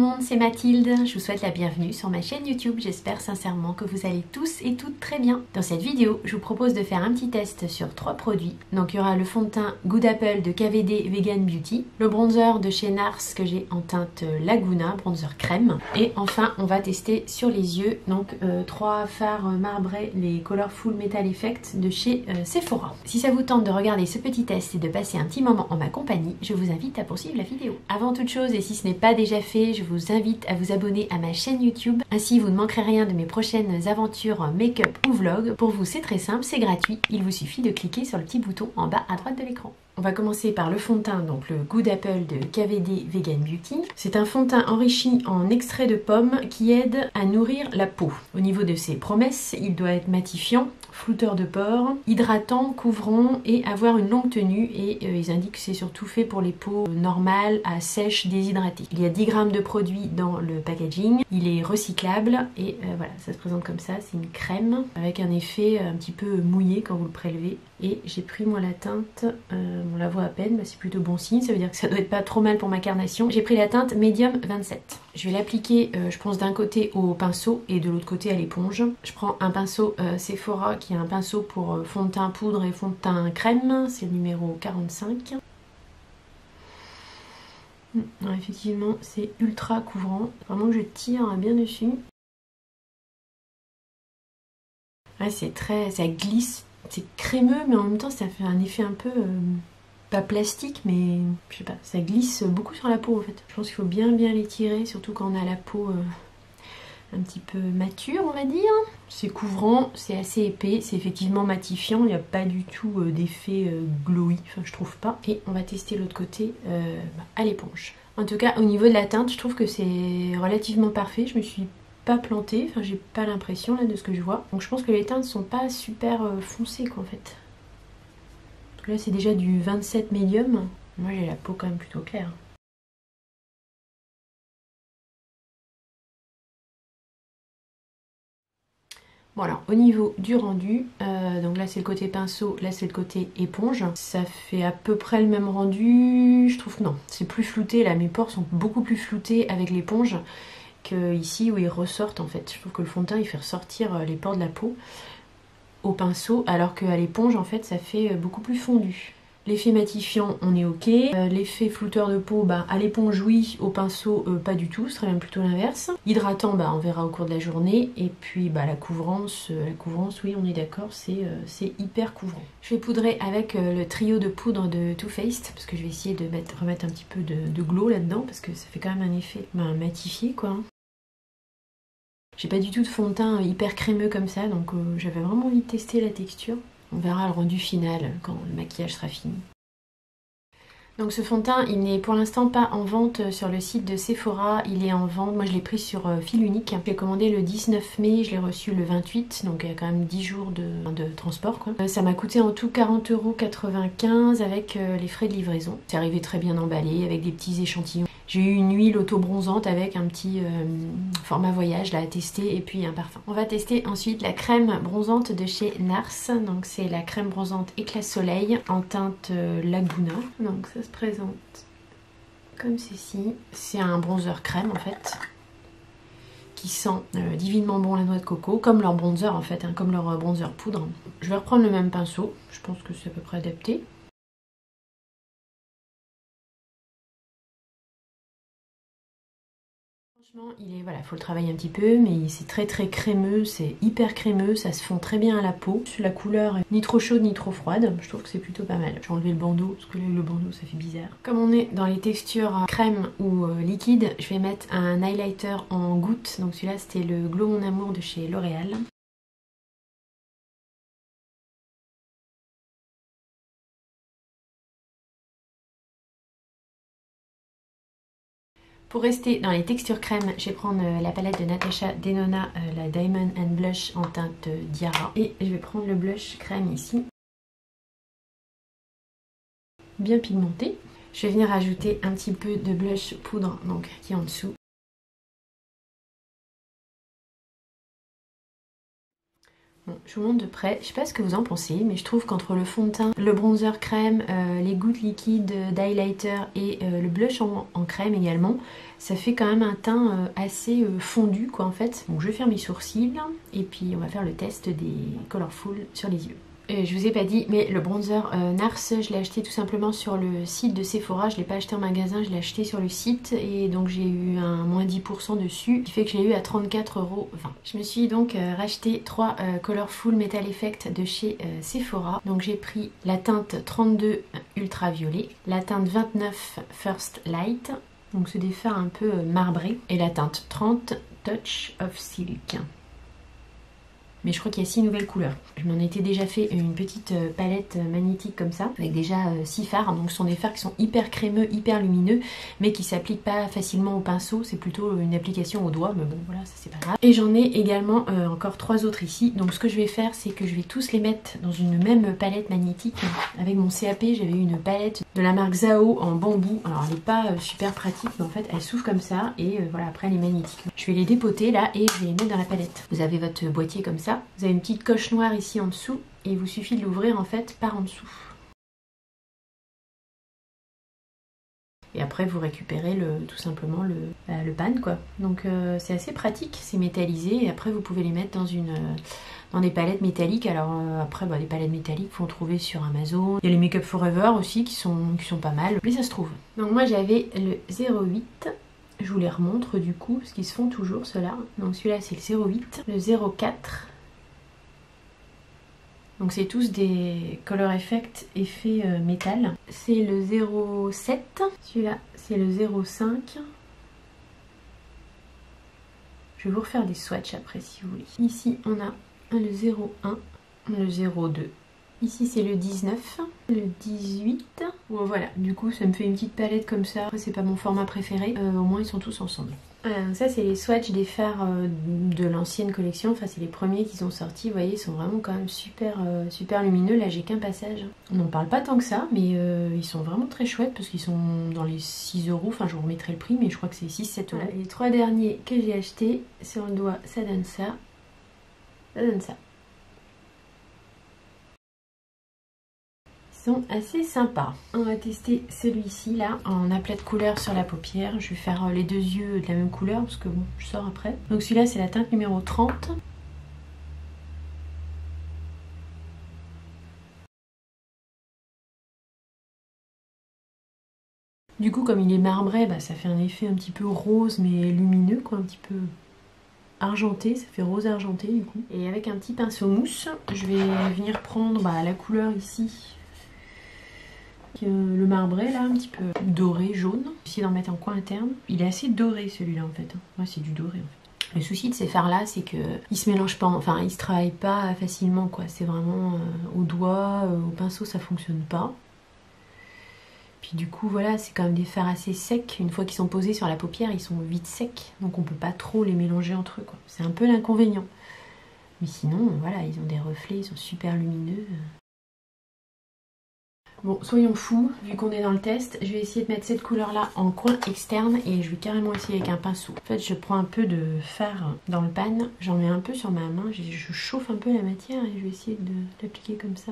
monde, c'est Mathilde, je vous souhaite la bienvenue sur ma chaîne YouTube, j'espère sincèrement que vous allez tous et toutes très bien. Dans cette vidéo, je vous propose de faire un petit test sur 3 produits. Donc il y aura le fond de teint Good Apple de KVD Vegan Beauty, le bronzer de chez NARS que j'ai en teinte Laguna, bronzer crème, et enfin on va tester sur les yeux, donc 3 fards marbrés, les Colorful Metal Effect de chez Sephora. Si ça vous tente de regarder ce petit test et de passer un petit moment en ma compagnie, je vous invite à poursuivre la vidéo. Avant toute chose, et si ce n'est pas déjà fait, je vous invite à vous abonner à ma chaîne YouTube. Ainsi, vous ne manquerez rien de mes prochaines aventures make-up ou vlog. Pour vous, c'est très simple, c'est gratuit. Il vous suffit de cliquer sur le petit bouton en bas à droite de l'écran. On va commencer par le fond de teint, donc le Good Apple de KVD Vegan Beauty. C'est un fond de teint enrichi en extrait de pomme qui aide à nourrir la peau. Au niveau de ses promesses, il doit être matifiant, flouteur de pores, hydratant, couvrant et avoir une longue tenue. Et ils indiquent que c'est surtout fait pour les peaux normales à sèches déshydratées. Il y a 10 grammes de produit dans le packaging. Il est recyclable et voilà, ça se présente comme ça. C'est une crème avec un effet un petit peu mouillé quand vous le prélevez. Et j'ai pris moi la teinte, on la voit à peine, bah, c'est plutôt bon signe, ça veut dire que ça doit être pas trop mal pour ma carnation. J'ai pris la teinte Medium 27. Je vais l'appliquer, je pense d'un côté au pinceau et de l'autre côté à l'éponge. Je prends un pinceau Sephora qui est un pinceau pour fond de teint poudre et fond de teint crème, c'est le numéro 45. Alors, effectivement, c'est ultra couvrant, vraiment que je tire bien dessus. Ouais, c'est très, ça glisse. C'est crémeux, mais en même temps, ça fait un effet un peu, pas plastique, mais je sais pas, ça glisse beaucoup sur la peau en fait. Je pense qu'il faut bien l'étirer, surtout quand on a la peau un petit peu mature, on va dire. C'est couvrant, c'est assez épais, c'est effectivement matifiant, il n'y a pas du tout d'effet glowy, enfin je trouve pas. Et on va tester l'autre côté à l'éponge. En tout cas, au niveau de la teinte, je trouve que c'est relativement parfait. Je me suis pas plantée, enfin j'ai pas l'impression là de ce que je vois. Donc je pense que les teintes sont pas super foncées quoi en fait. Parce que là c'est déjà du 27 médium. Moi j'ai la peau quand même plutôt claire. Bon alors au niveau du rendu, donc là c'est le côté pinceau, là c'est le côté éponge. Ça fait à peu près le même rendu, je trouve que non, c'est plus flouté là, mes pores sont beaucoup plus floutés avec l'éponge que ici où ils ressortent en fait. Je trouve que le fond de teint il fait ressortir les pores de la peau au pinceau alors qu'à l'éponge en fait ça fait beaucoup plus fondu. L'effet matifiant on est ok, l'effet flouteur de peau bah, à l'éponge oui, au pinceau pas du tout, ce serait même plutôt l'inverse. Hydratant bah, on verra au cours de la journée et puis bah, la couvrance oui on est d'accord c'est hyper couvrant. Je vais poudrer avec le trio de poudre de Too Faced parce que je vais essayer de remettre un petit peu de glow là-dedans parce que ça fait quand même un effet matifié quoi. J'ai pas du tout de fond de teint hyper crémeux comme ça, donc j'avais vraiment envie de tester la texture. On verra le rendu final quand le maquillage sera fini. Donc ce fond de teint, il n'est pour l'instant pas en vente sur le site de Sephora, il est en vente, moi je l'ai pris sur fil unique. Je l'ai commandé le 19 mai, je l'ai reçu le 28, donc il y a quand même 10 jours de transport quoi. Ça m'a coûté en tout 40,95 € avec les frais de livraison. C'est arrivé très bien emballé avec des petits échantillons. J'ai eu une huile auto-bronzante avec un petit format voyage là à tester et puis un parfum. On va tester ensuite la crème bronzante de chez NARS. Donc c'est la crème bronzante éclat soleil en teinte Laguna. Donc ça se présente comme ceci. C'est un bronzer crème en fait qui sent divinement bon la noix de coco, comme leur bronzer en fait, hein, comme leur bronzer poudre. Je vais reprendre le même pinceau, je pense que c'est à peu près adapté. Franchement, voilà, faut le travailler un petit peu, mais c'est très crémeux, c'est hyper crémeux, ça se fond très bien à la peau. La couleur est ni trop chaude ni trop froide, je trouve que c'est plutôt pas mal. Je vais enlever le bandeau, parce que là le bandeau ça fait bizarre. Comme on est dans les textures crème ou liquide, je vais mettre un highlighter en goutte, donc celui-là c'était le Glow Mon Amour de chez L'Oréal. Pour rester dans les textures crème, je vais prendre la palette de Natasha Denona, la Diamond and Blush en teinte Diara. Et je vais prendre le blush crème ici, bien pigmenté. Je vais venir ajouter un petit peu de blush poudre, donc qui est en dessous. Bon, je vous montre de près, je sais pas ce que vous en pensez, mais je trouve qu'entre le fond de teint, le bronzer crème, les gouttes liquides d'highlighter et le blush en crème également, ça fait quand même un teint assez fondu quoi en fait. Donc je vais faire mes sourcils et puis on va faire le test des Colorful sur les yeux. Je vous ai pas dit, mais le bronzer Nars, je l'ai acheté tout simplement sur le site de Sephora. Je l'ai pas acheté en magasin, je l'ai acheté sur le site et donc j'ai eu un moins 10% dessus, qui fait que je l'ai eu à 34,20 €. Je me suis donc racheté 3 Colorful Metal Effect de chez Sephora. Donc j'ai pris la teinte 32 Ultraviolet, la teinte 29 First Light, donc c'est des fards un peu marbrés, et la teinte 30 Touch of Silk. Mais je crois qu'il y a 6 nouvelles couleurs. Je m'en étais déjà fait une petite palette magnétique comme ça, avec déjà 6 fards. Donc ce sont des fards qui sont hyper crémeux, hyper lumineux, mais qui s'appliquent pas facilement au pinceau. C'est plutôt une application au doigt, mais bon voilà, ça c'est pas grave. Et j'en ai également encore 3 autres ici. Donc ce que je vais faire, c'est que je vais tous les mettre dans une même palette magnétique. Avec mon CAP, j'avais une palette de la marque Zao en bambou. Alors elle n'est pas super pratique, mais en fait elle s'ouvre comme ça, et voilà, après elle est magnétique. Je vais les dépoter là, et je vais les mettre dans la palette. Vous avez votre boîtier comme ça. Vous avez une petite coche noire ici en dessous et il vous suffit de l'ouvrir en fait par en dessous. Et après vous récupérez tout simplement le pan quoi. Donc c'est assez pratique, c'est métallisé et après vous pouvez les mettre dans des palettes métalliques. Alors après des palettes métalliques faut en trouver sur Amazon. Il y a les Make Up Forever aussi qui sont pas mal, mais ça se trouve. Donc moi j'avais le 08. Je vous les remontre du coup parce qu'ils se font toujours ceux-là. Donc celui-là c'est le 08, le 04. Donc c'est tous des Color Effect effet métal. C'est le 07, celui-là c'est le 05. Je vais vous refaire des swatchs après si vous voulez. Ici on a le 01, le 02. Ici c'est le 19, le 18. Bon voilà, du coup ça me fait une petite palette comme ça. Après c'est pas mon format préféré, au moins ils sont tous ensemble. Donc ça c'est les swatchs des fards de l'ancienne collection, enfin c'est les premiers qu'ils ont sortis, vous voyez ils sont vraiment quand même super lumineux. Là j'ai qu'un passage, on n'en parle pas tant que ça, mais ils sont vraiment très chouettes parce qu'ils sont dans les 6 €, enfin je vous remettrai le prix mais je crois que c'est 6-7 €. Voilà, les 3 derniers que j'ai achetés sur le doigt, ça donne ça, ça donne ça. Sont assez sympas. On va tester celui-ci là en aplat de couleur sur la paupière. Je vais faire les deux yeux de la même couleur parce que bon je sors après. Donc celui-là c'est la teinte numéro 30. Du coup comme il est marbré, ça fait un effet un petit peu rose mais lumineux quoi, un petit peu argenté, ça fait rose argenté du coup. Et avec un petit pinceau mousse, je vais venir prendre la couleur ici. Le marbré là, un petit peu doré, jaune. Essayer d'en mettre en coin interne. Il est assez doré celui-là en fait. Ouais, c'est du doré en fait. Le souci de ces fards là, c'est que ils se mélangent pas, enfin ils se travaillent pas facilement quoi. C'est vraiment au doigt, au pinceau ça fonctionne pas. Puis du coup voilà, c'est quand même des fards assez secs. Une fois qu'ils sont posés sur la paupière, ils sont vite secs. Donc on peut pas trop les mélanger entre eux quoi. C'est un peu l'inconvénient. Mais sinon voilà, ils ont des reflets, ils sont super lumineux. Bon, soyons fous, vu qu'on est dans le test, je vais essayer de mettre cette couleur-là en coin externe et je vais carrément essayer avec un pinceau. En fait, je prends un peu de fard dans le pan, j'en mets un peu sur ma main, je chauffe un peu la matière et je vais essayer de l'appliquer comme ça.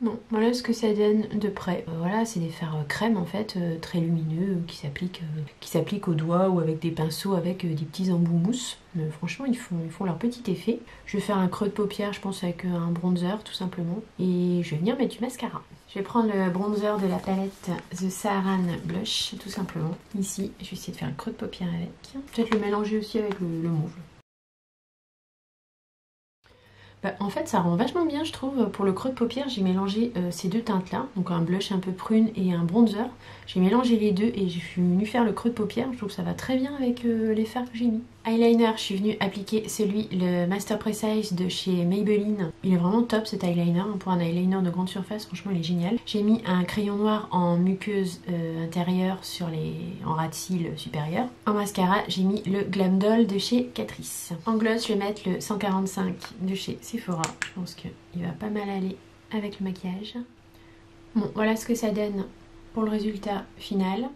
Bon, voilà ce que ça donne de près. Voilà, c'est des fards crème en fait, très lumineux, qui s'appliquent au doigt ou avec des pinceaux avec des petits embouts mousse. Mais franchement, ils font leur petit effet. Je vais faire un creux de paupière, je pense, avec un bronzer tout simplement. Et je vais venir mettre du mascara. Je vais prendre le bronzer de la palette The Saharan Blush, tout simplement. Ici, je vais essayer de faire un creux de paupière avec. Peut-être le mélanger aussi avec le mauve. En fait ça rend vachement bien je trouve. Pour le creux de paupière j'ai mélangé ces deux teintes là, donc un blush un peu prune et un bronzer. J'ai mélangé les deux et je suis venue faire le creux de paupière. Je trouve que ça va très bien avec les fards que j'ai mis. Eyeliner, je suis venue appliquer le Master Precise de chez Maybelline. Il est vraiment top cet eyeliner, pour un eyeliner de grande surface, franchement il est génial. J'ai mis un crayon noir en muqueuse intérieure en ras de cils supérieur. En mascara, j'ai mis le Glam Doll de chez Catrice. En gloss, je vais mettre le 145 de chez Sephora. Je pense qu'il va pas mal aller avec le maquillage. Bon, voilà ce que ça donne pour le résultat final.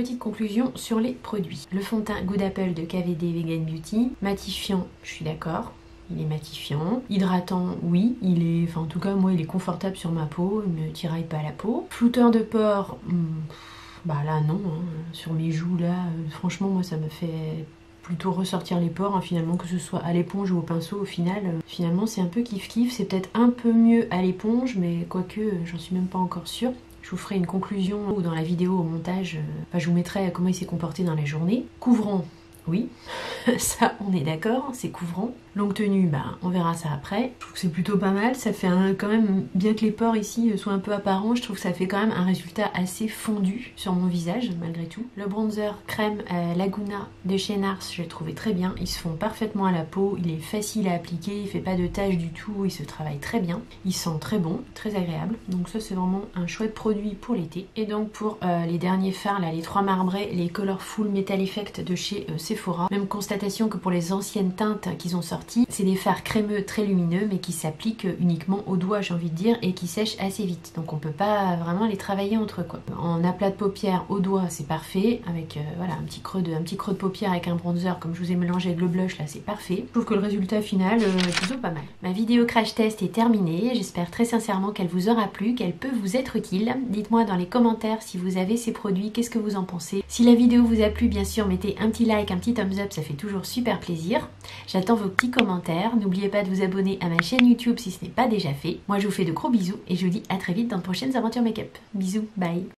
petite conclusion sur les produits. Le fond de teint Good Apple de KVD Vegan Beauty, matifiant, je suis d'accord. Il est matifiant. Hydratant, oui. Il est, enfin en tout cas moi il est confortable sur ma peau, il ne tiraille pas la peau. Flouteur de pores, bah là non. Hein. Sur mes joues là, franchement moi ça me fait plutôt ressortir les pores, hein, finalement, que ce soit à l'éponge ou au pinceau. Au final, finalement c'est un peu kiff-kiff. C'est peut-être un peu mieux à l'éponge, mais quoique j'en suis même pas encore sûre. Je vous ferai une conclusion ou dans la vidéo au montage, je vous mettrai comment il s'est comporté dans la journée. Couvrant, oui, ça on est d'accord, c'est couvrant. Longue tenue, bah, on verra ça après. Je trouve que c'est plutôt pas mal, ça fait quand même, bien que les pores ici soient un peu apparents, je trouve que ça fait quand même un résultat assez fondu sur mon visage, malgré tout. Le bronzer crème Laguna de chez Nars, je l'ai trouvé très bien. Ils se font parfaitement à la peau, il est facile à appliquer, il fait pas de taches du tout, il se travaille très bien. Il sent très bon, très agréable. Donc ça c'est vraiment un chouette produit pour l'été. Et donc pour les derniers fards, là, les 3 marbrés, les Colorful Metal Effect de chez Sephora. Même constatation que pour les anciennes teintes qu'ils ont sorties, c'est des fards crémeux très lumineux mais qui s'appliquent uniquement aux doigts, j'ai envie de dire, et qui sèchent assez vite. Donc on peut pas vraiment les travailler entre eux quoi. En aplat de paupières aux doigts c'est parfait, avec voilà un petit creux de paupière avec un bronzer comme je vous ai mélangé avec le blush là, c'est parfait. Je trouve que le résultat final est plutôt pas mal. Ma vidéo crash test est terminée, j'espère très sincèrement qu'elle vous aura plu, qu'elle peut vous être utile. Dites-moi dans les commentaires si vous avez ces produits, qu'est-ce que vous en pensez. Si la vidéo vous a plu, bien sûr mettez un petit like, un petit thumbs up, ça fait toujours super plaisir. J'attends vos petits commentaires. N'oubliez pas de vous abonner à ma chaîne YouTube si ce n'est pas déjà fait. Moi je vous fais de gros bisous et je vous dis à très vite dans de prochaines aventures make-up. Bisous, bye.